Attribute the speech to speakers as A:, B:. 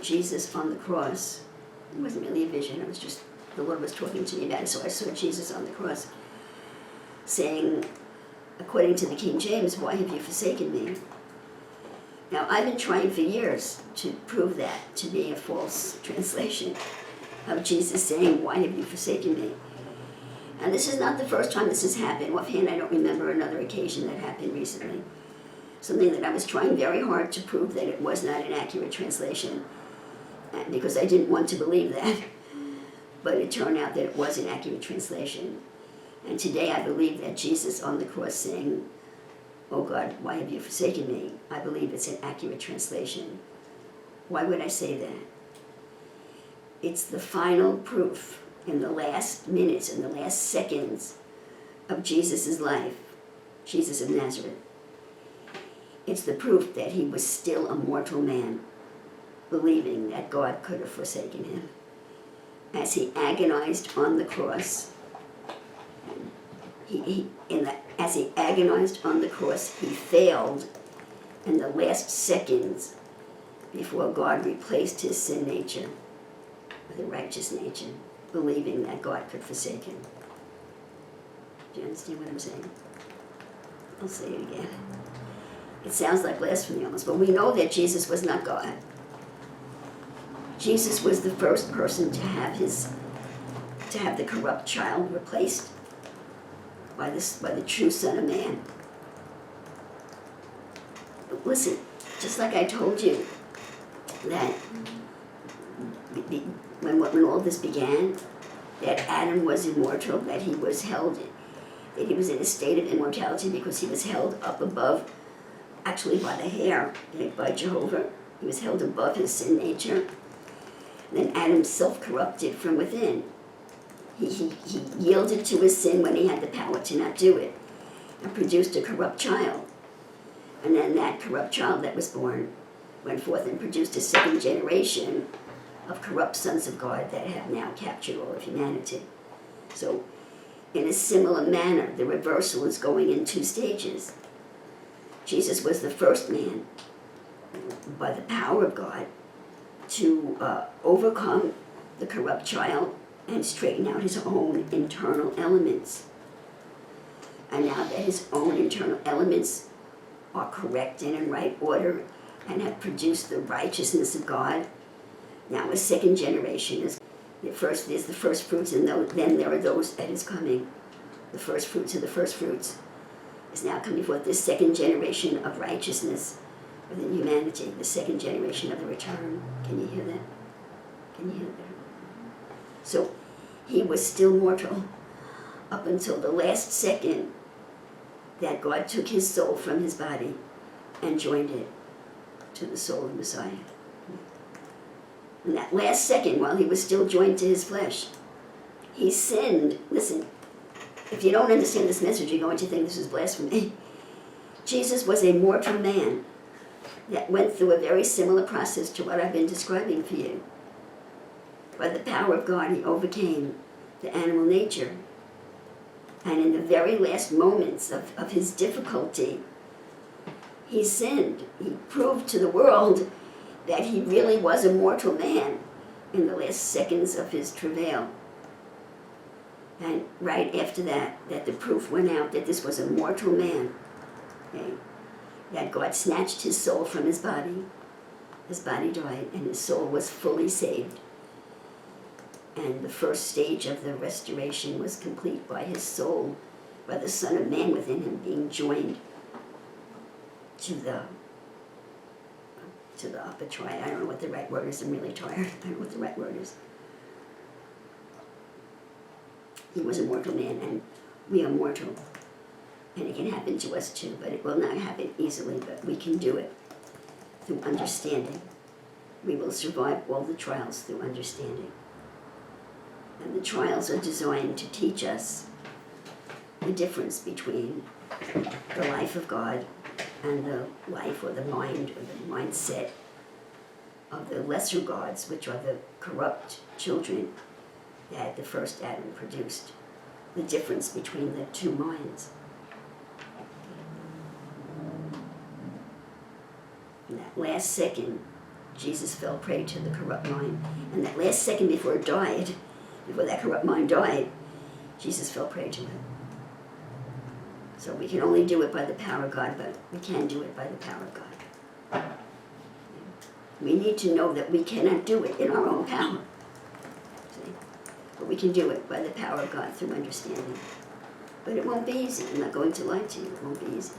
A: Jesus on the cross. It wasn't really a vision, it was just the Lord was talking to me about it. So I saw Jesus on the cross saying, according to the King James, "Why have you forsaken me?" Now, I've been trying for years to prove that to be a false translation of Jesus saying, "Why have you forsaken me?" And this is not the first time this has happened. Offhand, I don't remember another occasion that happened recently. Something that I was trying very hard to prove that it was not an accurate translation, because I didn't want to believe that. But it turned out that it was an accurate translation. And today I believe that Jesus on the cross saying, "Oh God, why have you forsaken me?" I believe it's an accurate translation. Why would I say that? It's the final proof in the last minutes, in the last seconds of Jesus' life, Jesus of Nazareth. It's the proof that he was still a mortal man, believing that God could have forsaken him. As he agonized on the cross, as he agonized on the cross, he failed in the last seconds before God replaced his sin nature with a righteous nature, believing that God could forsake him. Do you understand what I'm saying? I'll say it again. It sounds like blasphemy almost, but we know that Jesus was not God. Jesus was the first person to have the corrupt child replaced by the true Son of Man. But listen, just like I told you that when all this began, that Adam was immortal, that he was held, that he was in a state of immortality because he was held up above, actually by the hair, by Jehovah. He was held above his sin nature. And then Adam self-corrupted from within. He yielded to his sin when he had the power to not do it, and produced a corrupt child. And then that corrupt child that was born went forth and produced a second generation of corrupt sons of God that have now captured all of humanity. So, in a similar manner, the reversal is going in two stages. Jesus was the first man, by the power of God, to overcome the corrupt child and straighten out his own internal elements. And now that his own internal elements are correct and in right order and have produced the righteousness of God, now a second generation is the first fruits, and then there are those that is coming. The first fruits of the first fruits is now coming forth. This second generation of righteousness within humanity, the second generation of the return. Can you hear that? Can you hear that? So he was still mortal up until the last second that God took his soul from his body and joined it to the soul of Messiah. In that last second, while he was still joined to his flesh, he sinned. Listen, if you don't understand this message, you're going to think this is blasphemy. Jesus was a mortal man that went through a very similar process to what I've been describing for you. By the power of God, he overcame the animal nature. And in the very last moments of his difficulty, he sinned. He proved to the world that he really was a mortal man in the last seconds of his travail. And right after that the proof went out that this was a mortal man, okay? That God snatched his soul from his body died, and his soul was fully saved. And the first stage of the restoration was complete by his soul, by the Son of Man within him being joined to the upper triad. I don't know what the right word is. I'm really tired. I don't know what the right word is. He was a mortal man, and we are mortal. And it can happen to us too, but it will not happen easily, but we can do it through understanding. We will survive all the trials through understanding. And the trials are designed to teach us the difference between the life of God and the life or the mind or the mindset of the lesser gods, which are the corrupt children that the first Adam produced. The difference between the two minds. In that last second, Jesus fell prey to the corrupt mind. And that last second before it died, before that corrupt mind died, Jesus fell prey to it. So we can only do it by the power of God, but we can do it by the power of God. We need to know that we cannot do it in our own power. See? But we can do it by the power of God through understanding. But it won't be easy. I'm not going to lie to you. It won't be easy.